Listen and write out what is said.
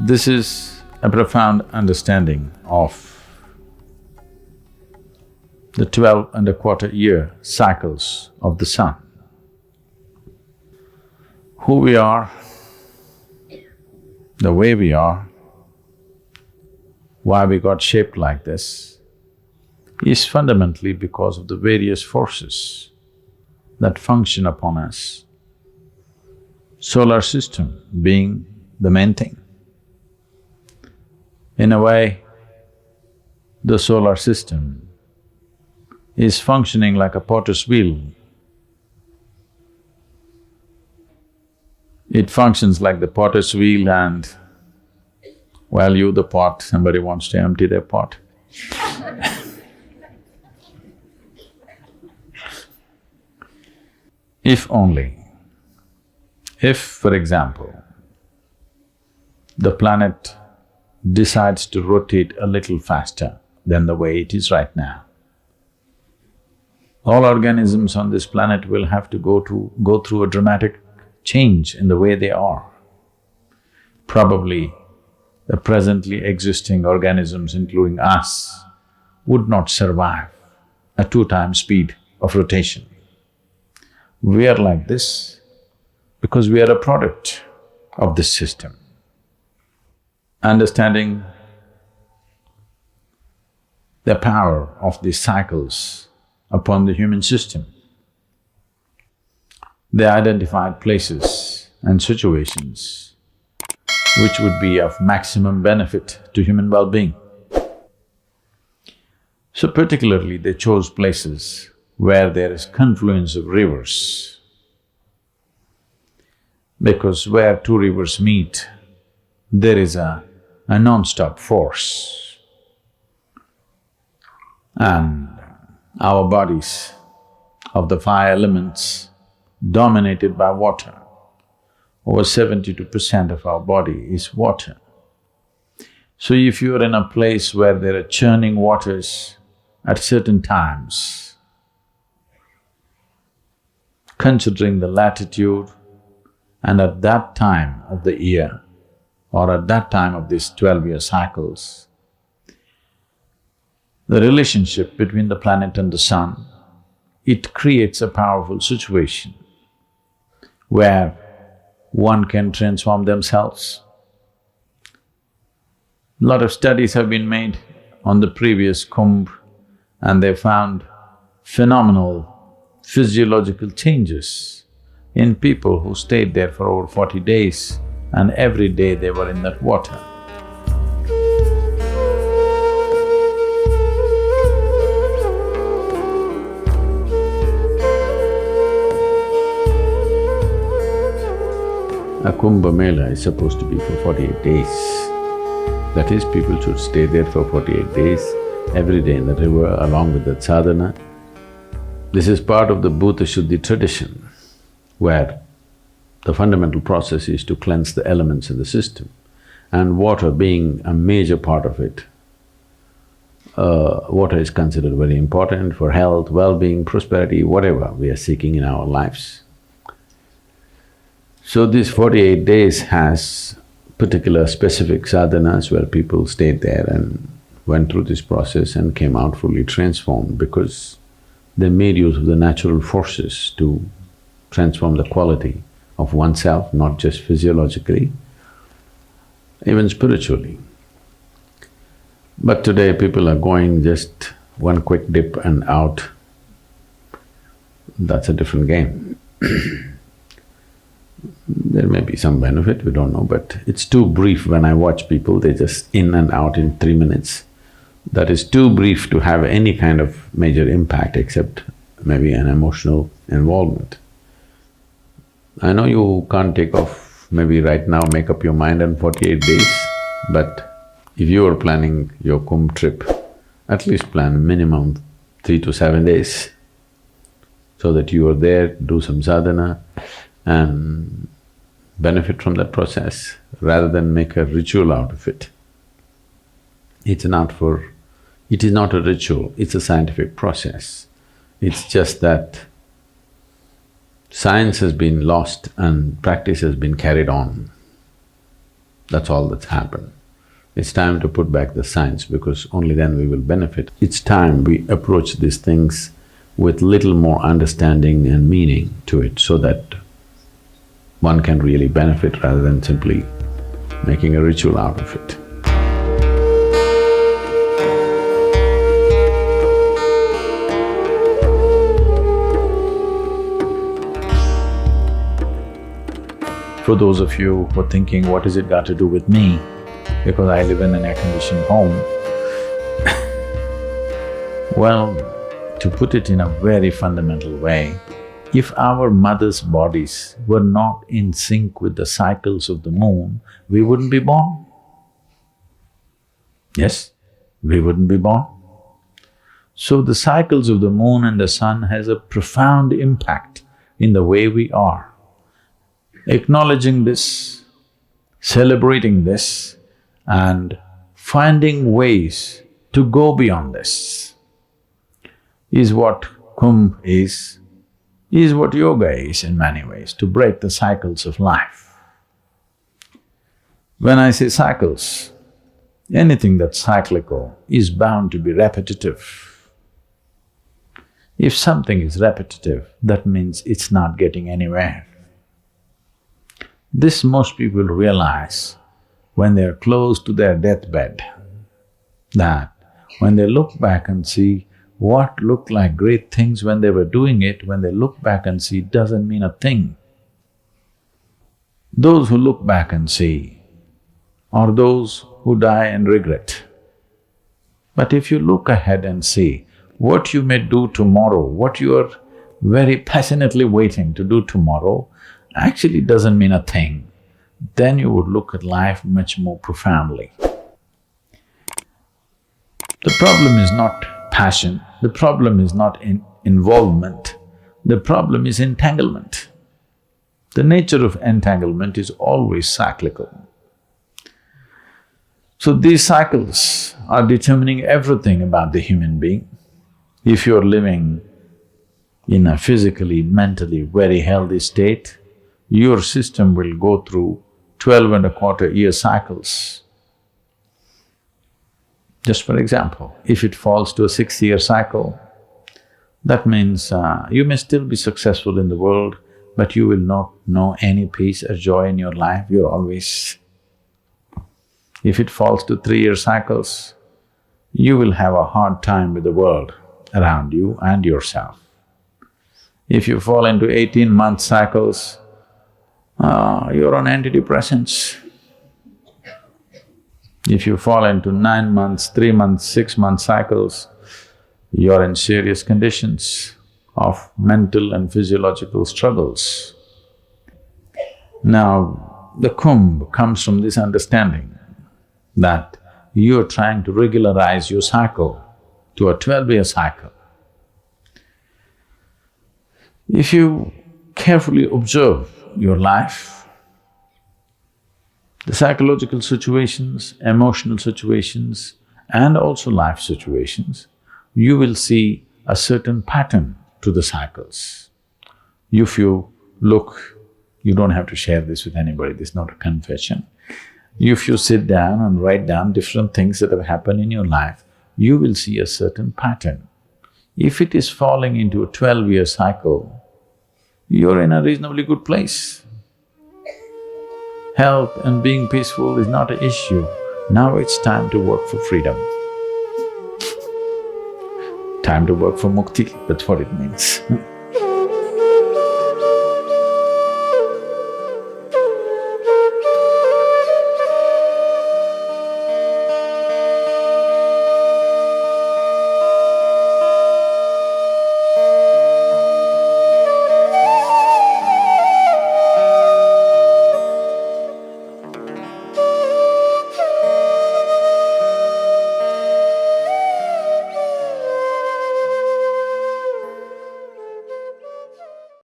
This is a profound understanding of the 12.25-year cycles of the sun. Who we are, the way we are, why we got shaped like this, is fundamentally because of the various forces that function upon us. Solar system being the main thing. In a way, the solar system is functioning like a potter's wheel. It functions like the potter's wheel and, well, you the pot, somebody wants to empty their pot. If only, if, for example, the planet decides to rotate a little faster than the way it is right now, all organisms on this planet will have to go through a dramatic change in the way they are. Probably the presently existing organisms, including us, would not survive a 2 times speed of rotation. We are like this because we are a product of this system. Understanding the power of these cycles upon the human system, they identified places and situations which would be of maximum benefit to human well-being. So particularly they chose places where there is confluence of rivers, because where 2 rivers meet, there is a non-stop force. And our bodies of the 5 elements dominated by water, over 72% of our body is water. So if you are in a place where there are churning waters at certain times, considering the latitude and at that time of the year or at that time of these 12-year cycles, the relationship between the planet and the sun, it creates a powerful situation where one can transform themselves. A lot of studies have been made on the previous Kumbh and they found phenomenal physiological changes in people who stayed there for over 40 days and every day they were in that water. A Kumbh Mela is supposed to be for 48 days. That is, people should stay there for 48 days, every day in the river along with that sadhana. This is part of the Bhuta Shuddhi tradition, where the fundamental process is to cleanse the elements in the system, and water being a major part of it. Water is considered very important for health, well-being, prosperity, whatever we are seeking in our lives. So these 48 days has particular specific sadhanas where people stayed there and went through this process and came out fully transformed because they made use of the natural forces to transform the quality of oneself, not just physiologically, even spiritually. But today people are going just one quick dip and out. That's a different game. There may be some benefit, we don't know, but it's too brief. When I watch people, they're just in and out in 3 minutes. That is too brief to have any kind of major impact except maybe an emotional involvement. I know you can't take off maybe right now, make up your mind in 48 days, but if you are planning your Kumbh trip, at least plan minimum 3 to 7 days so that you are there, do some sadhana and benefit from that process rather than make a ritual out of it. It is not a ritual, it's a scientific process. It's just that science has been lost and practice has been carried on. That's all that's happened. It's time to put back the science because only then we will benefit. It's time we approach these things with little more understanding and meaning to it so that one can really benefit rather than simply making a ritual out of it. For those of you who are thinking, what has it got to do with me? Because I live in an air-conditioned home. Well, to put it in a very fundamental way, if our mothers' bodies were not in sync with the cycles of the moon, we wouldn't be born. Yes, we wouldn't be born. So the cycles of the moon and the sun has a profound impact in the way we are. Acknowledging this, celebrating this, and finding ways to go beyond this is what Kumbh is what yoga is in many ways, to break the cycles of life. When I say cycles, anything that's cyclical is bound to be repetitive. If something is repetitive, that means it's not getting anywhere. This most people realize when they're close to their deathbed, that when they look back and see what looked like great things when they were doing it, when they look back and see, it doesn't mean a thing. Those who look back and see are those who die and regret. But if you look ahead and see what you may do tomorrow, what you are very passionately waiting to do tomorrow, actually doesn't mean a thing, then you would look at life much more profoundly. The problem is not passion, the problem is not involvement, the problem is entanglement. The nature of entanglement is always cyclical. So these cycles are determining everything about the human being. If you're living in a physically, mentally very healthy state, your system will go through 12.25-year cycles. Just for example, if it falls to a 6-year cycle, that means you may still be successful in the world, but you will not know any peace or joy in your life, you're always… If it falls to 3-year cycles, you will have a hard time with the world around you and yourself. If you fall into 18-month cycles, you're on antidepressants. If you fall into 9 months, 3 months, 6-month cycles, you're in serious conditions of mental and physiological struggles. Now, the Kumbh comes from this understanding that you're trying to regularize your cycle to a 12-year cycle. If you carefully observe your life, the psychological situations, emotional situations, and also life situations, you will see a certain pattern to the cycles. If you look, you don't have to share this with anybody, this is not a confession. If you sit down and write down different things that have happened in your life, you will see a certain pattern. If it is falling into a 12-year cycle, you're in a reasonably good place. Health and being peaceful is not an issue. Now it's time to work for freedom. Time to work for mukti, that's what it means.